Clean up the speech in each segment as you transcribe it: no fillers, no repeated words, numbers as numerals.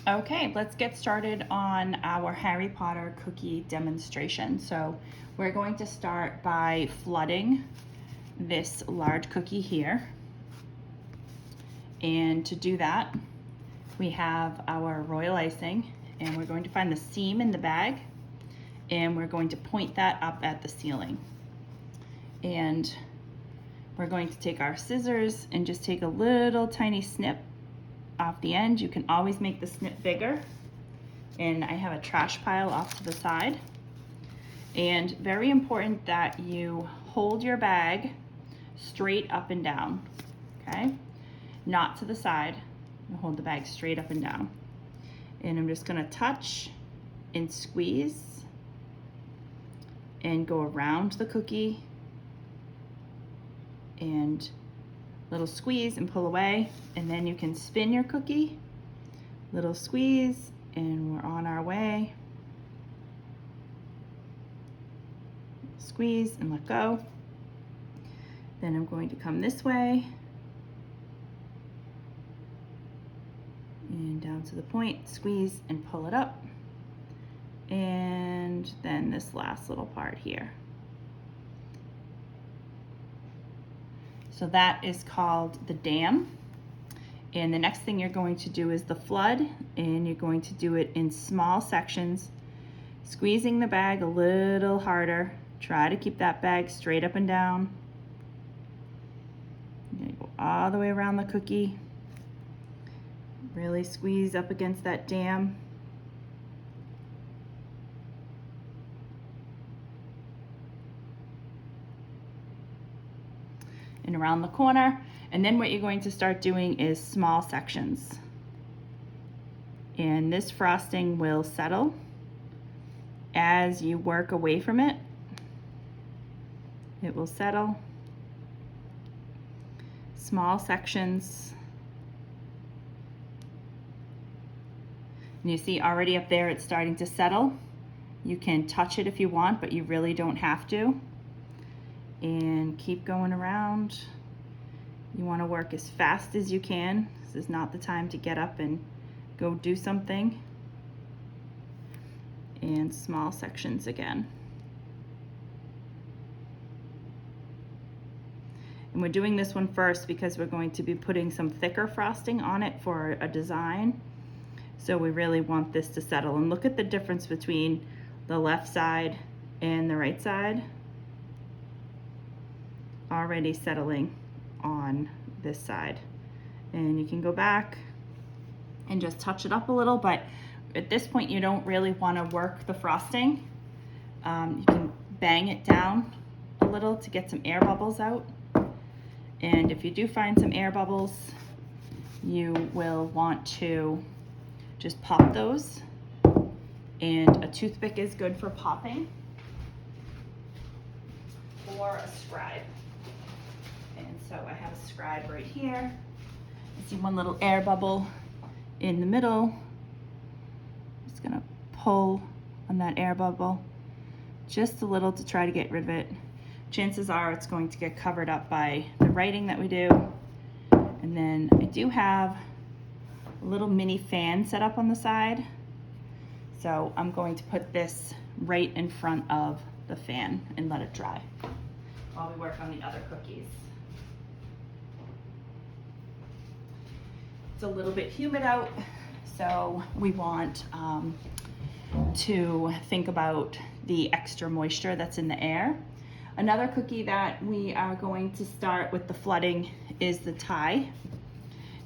Okay, let's get started on our Harry Potter cookie demonstration. So we're going to start by flooding this large cookie here. And to do that, we have our royal icing, and we're going to find the seam in the bag, and we're going to point that up at the ceiling. And we're going to take our scissors and just take a little tiny snip off the end. You can always make the snip bigger. And I have a trash pile off to the side. And very important that you hold your bag straight up and down, okay? Not to the side. Hold the bag straight up and down. And I'm just gonna touch and squeeze and go around the cookie and little squeeze and pull away, and then you can spin your cookie, little squeeze, and we're on our way. Squeeze and let go. Then I'm going to come this way and down to the point, squeeze and pull it up, and then this last little part here. So that is called the dam. And the next thing you're going to do is the flood, and you're going to do it in small sections, squeezing the bag a little harder. Try to keep that bag straight up and down. You're gonna go all the way around the cookie. Really squeeze up against that dam. And around the corner. And then what you're going to start doing is small sections. And this frosting will settle as you work away from it. It will settle. Small sections. And you see already up there it's starting to settle. You can touch it if you want, but you really don't have to. And keep going around. You want to work as fast as you can. This is not the time to get up and go do something. And small sections again. And we're doing this one first because we're going to be putting some thicker frosting on it for a design. So we really want this to settle. And look at the difference between the left side and the right side. Already settling on this side. And you can go back and just touch it up a little, but at this point you don't really want to work the frosting. You can bang it down a little to get some air bubbles out. And if you do find some air bubbles, you will want to just pop those. And a toothpick is good for popping, or a scribe. And so I have a scribe right here. I see one little air bubble in the middle. Just gonna pull on that air bubble just a little to try to get rid of it. Chances are it's going to get covered up by the writing that we do. And then I do have a little mini fan set up on the side. So I'm going to put this right in front of the fan and let it dry while we work on the other cookies. It's a little bit humid out, so we want to think about the extra moisture that's in the air. Another cookie that we are going to start with the flooding is the tie,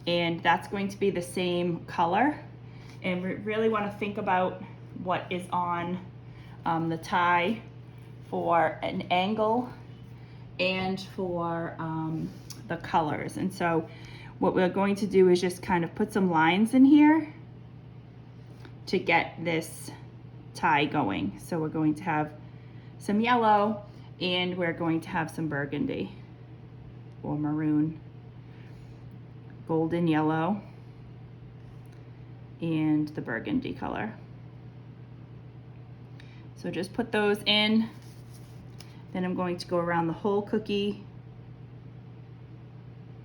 and that's going to be the same color. And we really want to think about what is on the tie for an angle and for the colors. And so what we're going to do is just kind of put some lines in here to get this tie going. So we're going to have some yellow, and we're going to have some burgundy or maroon, golden yellow, and the burgundy color. So just put those in. Then I'm going to go around the whole cookie,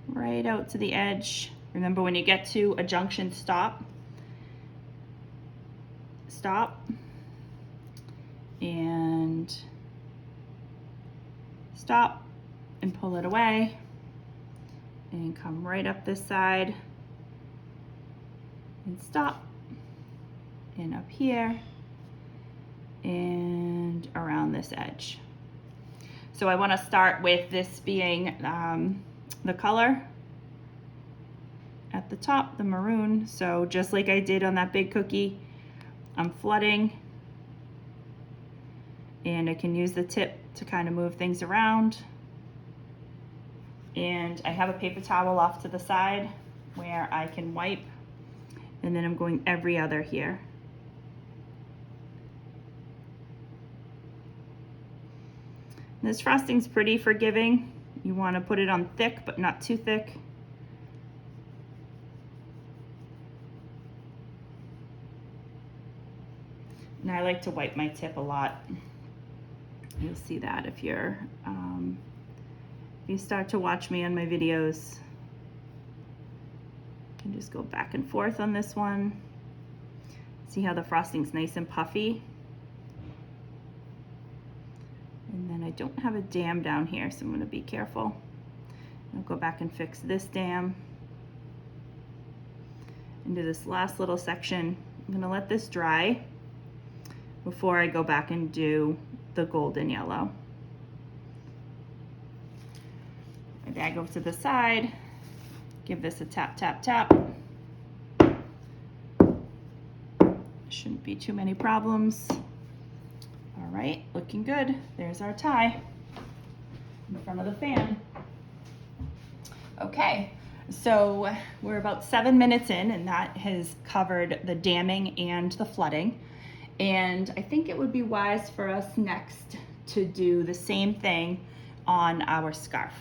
right out to the edge. Remember, when you get to a junction stop, stop and stop and pull it away and come right up this side and stop and up here and around this edge. So I want to start with this being the color at the top, the maroon. So just like I did on that big cookie, I'm flooding, and I can use the tip to kind of move things around. And I have a paper towel off to the side where I can wipe, and then I'm going every other here. This frosting's pretty forgiving. You want to put it on thick, but not too thick. And I like to wipe my tip a lot. You'll see that if you're, if you start to watch me on my videos. You can just go back and forth on this one. See how the frosting's nice and puffy? And then I don't have a dam down here, so I'm going to be careful. I'll go back and fix this dam. And do this last little section. I'm going to let this dry before I go back and do the golden yellow. My bag over to the side. Give this a tap, tap, tap. Shouldn't be too many problems. All right, looking good. There's our tie in front of the fan. Okay, so we're about 7 minutes in, and that has covered the damming and the flooding. And I think it would be wise for us next to do the same thing on our scarf.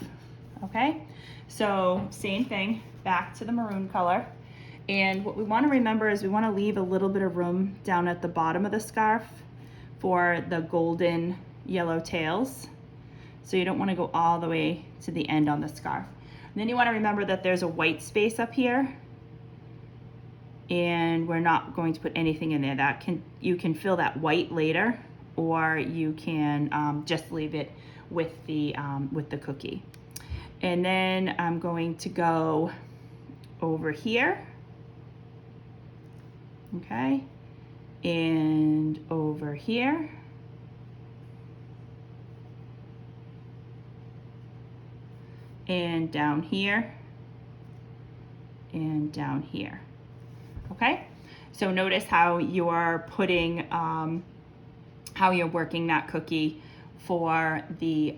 Okay, so same thing, back to the maroon color. And what we want to remember is we want to leave a little bit of room down at the bottom of the scarf for the golden yellow tails. So you don't want to go all the way to the end on the scarf. And then you want to remember that there's a white space up here, and we're not going to put anything in there. You can fill that white later, or you can just leave it with the cookie. And then I'm going to go over here, okay, and over here, and down here, and down here. Okay, so notice how you are putting, how you're working that cookie for the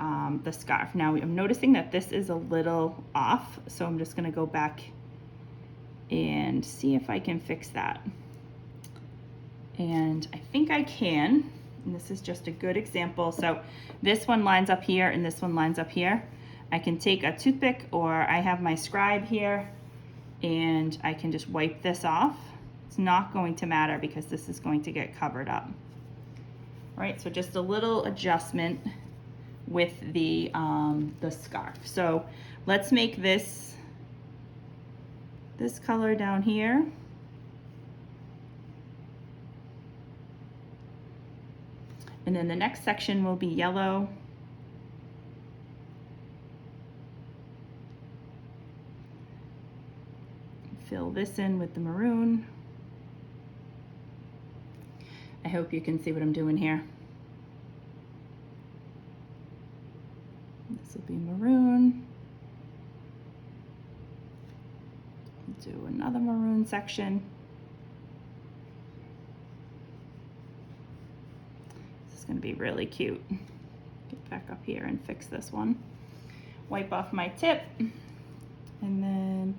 scarf. Now I'm noticing that this is a little off, so I'm just going to go back and see if I can fix that. And I think I can, and this is just a good example. So this one lines up here and this one lines up here. I can take a toothpick, or I have my scribe here, and I can just wipe this off. It's not going to matter because this is going to get covered up. All right, so just a little adjustment with the scarf. So let's make this color down here. And then the next section will be yellow. Fill this in with the maroon. I hope you can see what I'm doing here. This will be maroon. Do another maroon section. This is going to be really cute. Get back up here and fix this one. Wipe off my tip, and then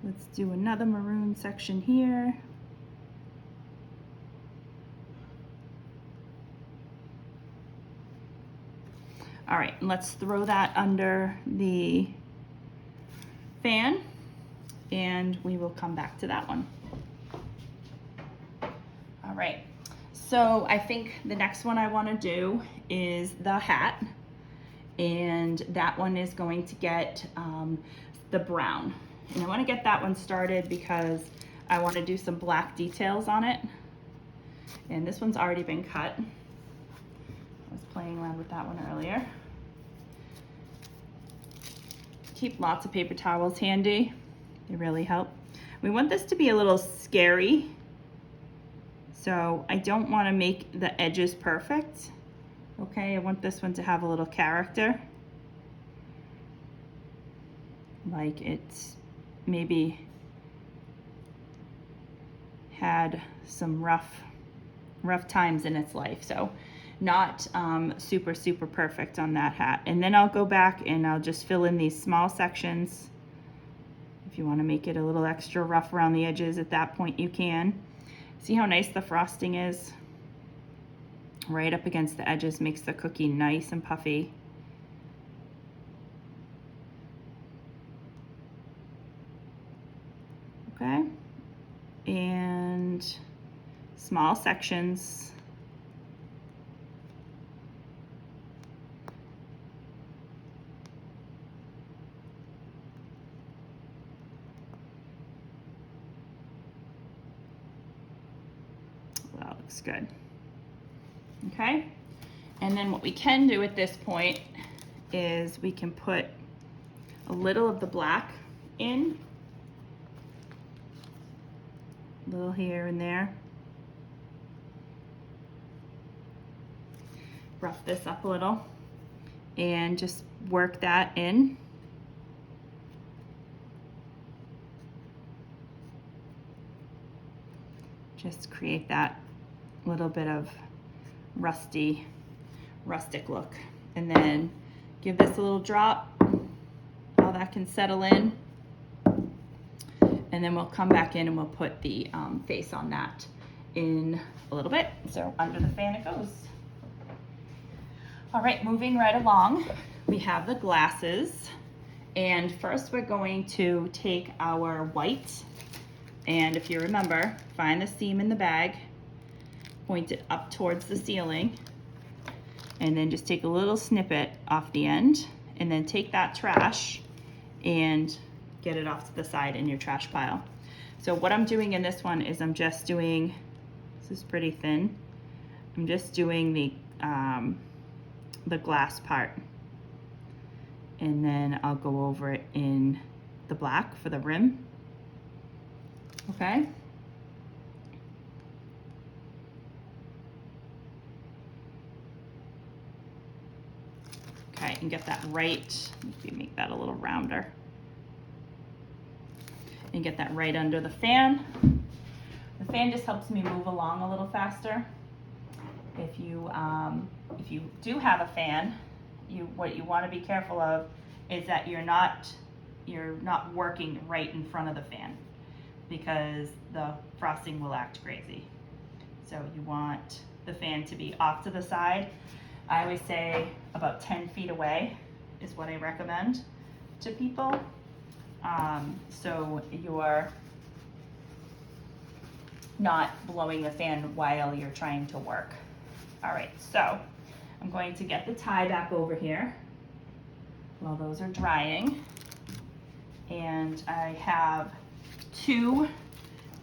let's do another maroon section here. All right, let's throw that under the fan, and we will come back to that one. All right, so I think the next one I want to do is the hat, and that one is going to get the brown. And I want to get that one started because I want to do some black details on it. And this one's already been cut. I was playing around with that one earlier. Keep lots of paper towels handy. They really help. We want this to be a little scary. So I don't want to make the edges perfect. Okay, I want this one to have a little character. Like it's maybe had some rough times in its life. So not super perfect on that hat. And then I'll go back and I'll just fill in these small sections. If you want to make it a little extra rough around the edges at that point, you can. See how nice the frosting is? Right up against the edges makes the cookie nice and puffy. Okay, and small sections. That looks good. Okay, and then what we can do at this point is we can put a little of the black in, a little here and there. Rough this up a little and just work that in. Just create that little bit of rustic look. And then give this a little drop, all that can settle in. And then we'll come back in and we'll put the face on that in a little bit. So under the fan it goes. All right, moving right along, we have the glasses. And first we're going to take our white, and if you remember, find the seam in the bag, point it up towards the ceiling, and then just take a little snippet off the end, and then take that trash and get it off to the side in your trash pile. So what I'm doing in this one is I'm just doing, this is pretty thin, I'm just doing the glass part, and then I'll go over it in the black for the rim. Okay. Okay, and get that right, maybe make that a little rounder. And get that right under the fan. The fan just helps me move along a little faster. If you do have a fan, what you want to be careful of is that you're not working right in front of the fan, because the frosting will act crazy. So you want the fan to be off to the side. I always say about 10 feet away is what I recommend to people. So you're not blowing the fan while you're trying to work. All right, so I'm going to get the tie back over here while those are drying. And I have 2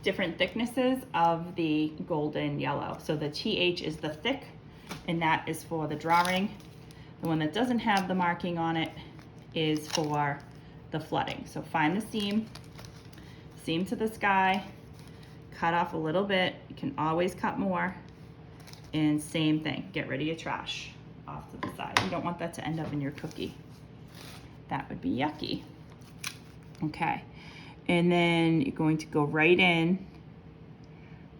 different thicknesses of the golden yellow. So the TH is the thick, and that is for the drawing. The one that doesn't have the marking on it is for the flooding. So find the seam to the sky, cut off a little bit. You can always cut more. And same thing, get rid of your trash off to the side. You don't want that to end up in your cookie. That would be yucky. Okay, and then you're going to go right in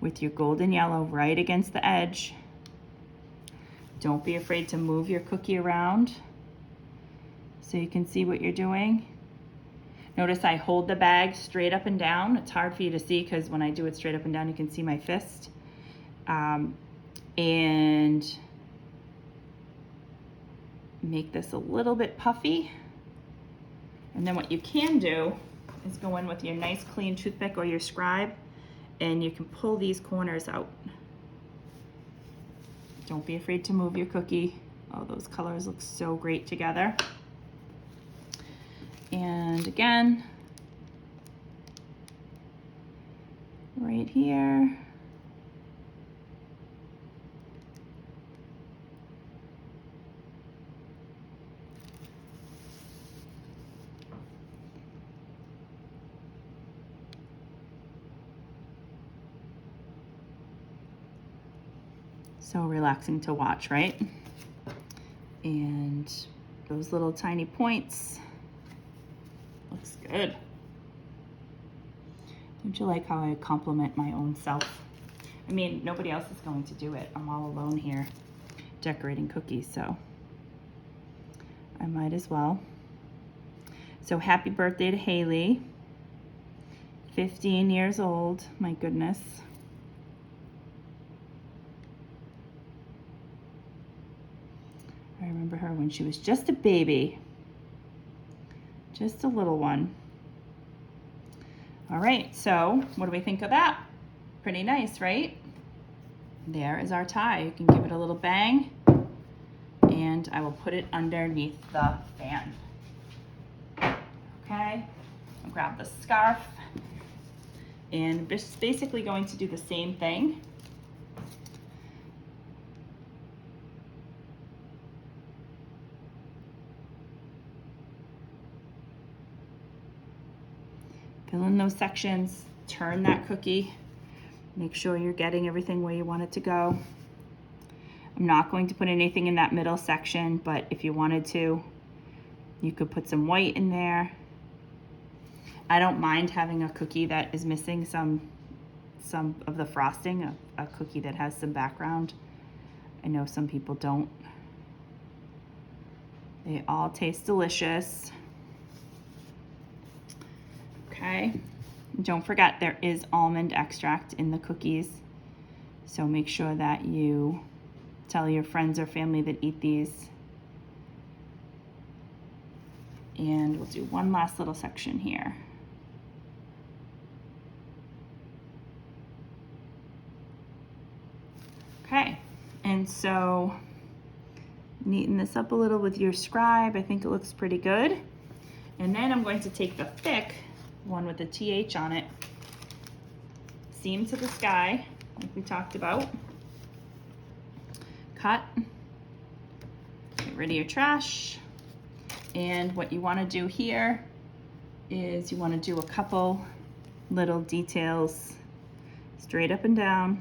with your golden yellow right against the edge. Don't be afraid to move your cookie around so you can see what you're doing. Notice I hold the bag straight up and down. It's hard for you to see because when I do it straight up and down, you can see my fist. And make this a little bit puffy. And then what you can do is go in with your nice clean toothpick or your scribe, and you can pull these corners out. Don't be afraid to move your cookie. Oh, those colors look so great together. And again, right here. So relaxing to watch, right? And those little tiny points. Looks good. Don't you like how I compliment my own self? I mean, nobody else is going to do it. I'm all alone here decorating cookies, so I might as well. So happy birthday to Haley. 15 years old, my goodness. I remember her when she was just a baby. Just a little one. All right, so what do we think of that? Pretty nice, right? There is our tie. You can give it a little bang, and I will put it underneath the fan. Okay, I'll grab the scarf, and just basically going to do the same thing. Fill in those sections, turn that cookie, make sure you're getting everything where you want it to go. I'm not going to put anything in that middle section, but if you wanted to, you could put some white in there. I don't mind having a cookie that is missing some of the frosting, a cookie that has some background. I know some people don't. They all taste delicious. Okay, don't forget there is almond extract in the cookies, so make sure that you tell your friends or family that eat these. And we'll do one last little section here. Okay, and so neaten this up a little with your scribe. I think it looks pretty good. And then I'm going to take the thick one with the TH on it, seam to the sky, like we talked about. Cut, get rid of your trash. And what you want to do here is you want to do a couple little details straight up and down.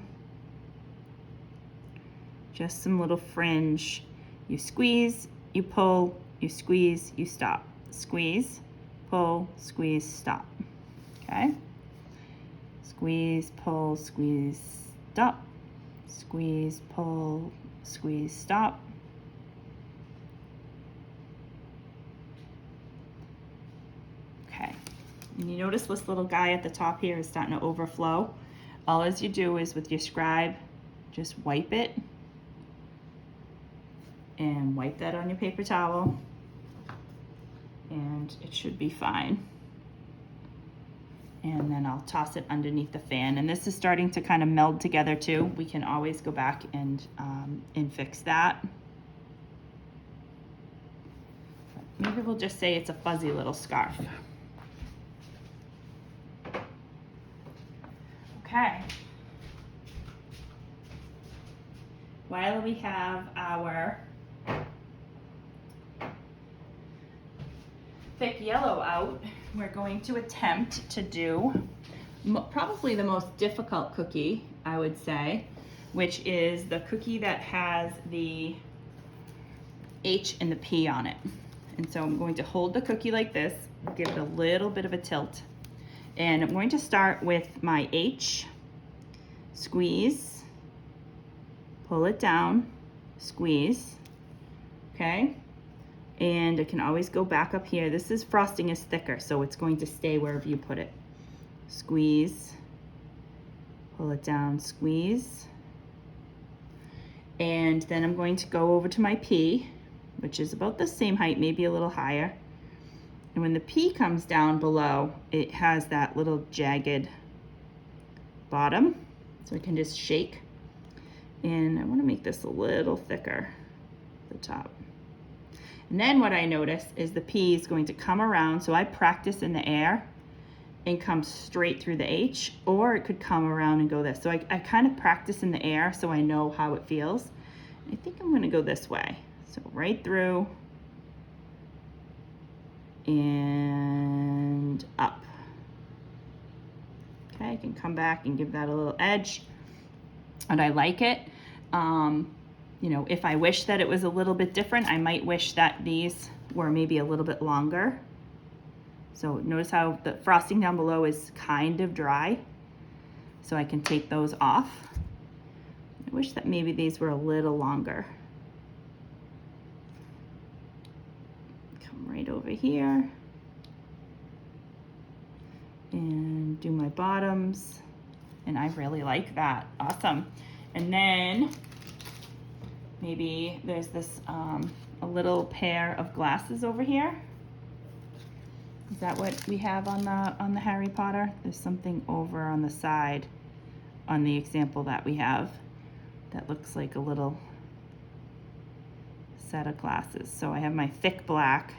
Just some little fringe. You squeeze, you pull, you squeeze, you stop. Squeeze, pull, squeeze, stop. Okay? Squeeze, pull, squeeze, stop. Squeeze, pull, squeeze, stop. Okay. And you notice this little guy at the top here is starting to overflow. All as you do is with your scribe, just wipe it and wipe that on your paper towel, and it should be fine. And then I'll toss it underneath the fan. And this is starting to kind of meld together too. We can always go back and fix that. Maybe we'll just say it's a fuzzy little scarf. Okay. While we have our thick yellow out, we're going to attempt to do probably the most difficult cookie, I would say, which is the cookie that has the H and the P on it. And so I'm going to hold the cookie like this, give it a little bit of a tilt. And I'm going to start with my H, squeeze, pull it down, squeeze, okay? And it can always go back up here. This is frosting is thicker, so it's going to stay wherever you put it. Squeeze, pull it down, squeeze. And then I'm going to go over to my P, which is about the same height, maybe a little higher. And when the P comes down below, it has that little jagged bottom, so I can just shake. And I want to make this a little thicker at the top. And then what I notice is the P is going to come around, so I practice in the air and come straight through the H, or it could come around and go this. So I kind of practice in the air so I know how it feels. I think I'm going to go this way. So right through and up. Okay, I can come back and give that a little edge, and I like it. You know, if I wish that it was a little bit different, I might wish that these were maybe a little bit longer. So notice how the frosting down below is kind of dry. So I can take those off. I wish that maybe these were a little longer. Come right over here and do my bottoms. And I really like that. Awesome. And then maybe there's this a little pair of glasses over here. Is that what we have on the Harry Potter? There's something over on the side on the example that we have that looks like a little set of glasses. So I have my thick black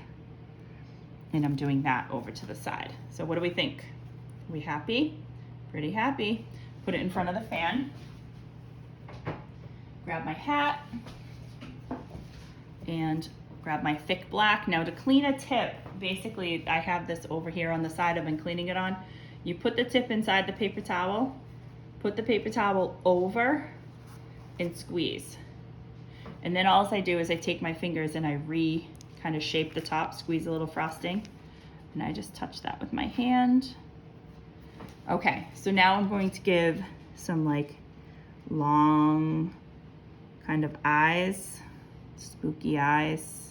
and I'm doing that over to the side. So what do we think? Are we happy? Pretty happy. Put it in front of the fan. Grab my hat and grab my thick black. Now to clean a tip, basically I have this over here on the side I've been cleaning it on. You put the tip inside the paper towel, put the paper towel over and squeeze. And then all I do is I take my fingers and I kind of shape the top, squeeze a little frosting, and I just touch that with my hand. Okay, so now I'm going to give some like long kind of eyes, spooky eyes.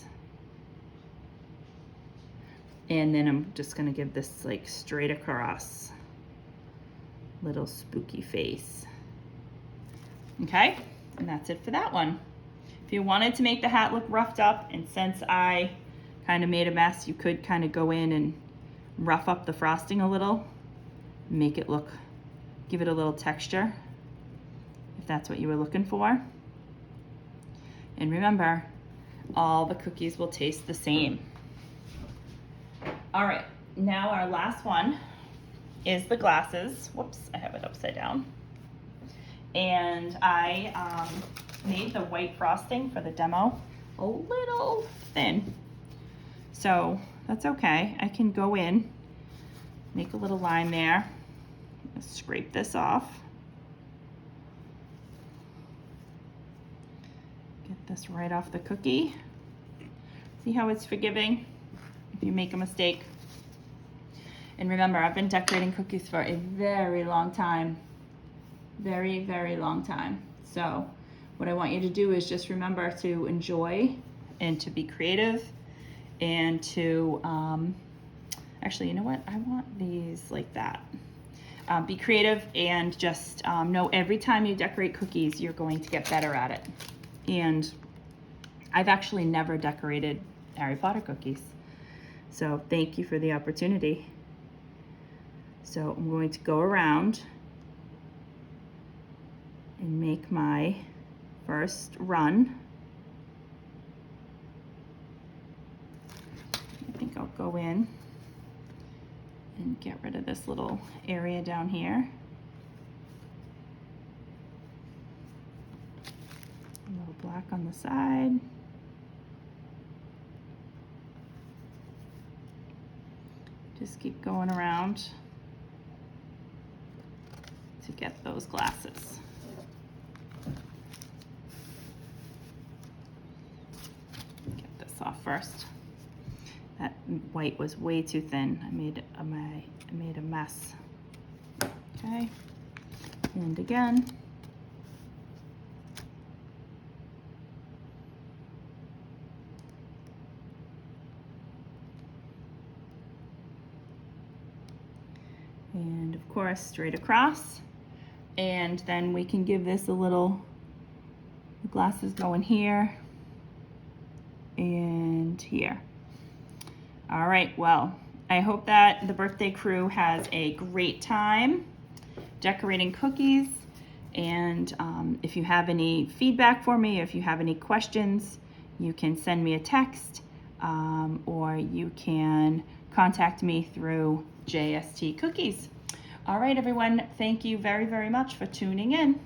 And then I'm just gonna give this like straight across little spooky face. Okay, and that's it for that one. If you wanted to make the hat look roughed up, and since I kind of made a mess, you could kind of go in and rough up the frosting a little, make it look, give it a little texture, if that's what you were looking for. And remember, all the cookies will taste the same. All right, now our last one is the glasses. Whoops, I have it upside down. And I made the white frosting for the demo a little thin. So that's okay. I can go in, make a little line there, scrape this off. Get this right off the cookie. See how it's forgiving if you make a mistake. And remember, I've been decorating cookies for a very long time. Very, very long time. So what I want you to do is just remember to enjoy and to be creative and to, actually, you know what? I want these like that. Be creative and just know every time you decorate cookies, you're going to get better at it. And I've actually never decorated Harry Potter cookies. So thank you for the opportunity. So I'm going to go around and make my first run. I think I'll go in and get rid of this little area down here. A little black on the side. Just keep going around to get those glasses. Get this off first. That white was way too thin. I made a mess. Okay, and again. And of course, straight across. And then we can give this a little, the glasses going here and here. All right, well, I hope that the birthday crew has a great time decorating cookies. And if you have any feedback for me, if you have any questions, you can send me a text or you can contact me through JST Cookies. All right, everyone, thank you very, very much for tuning in.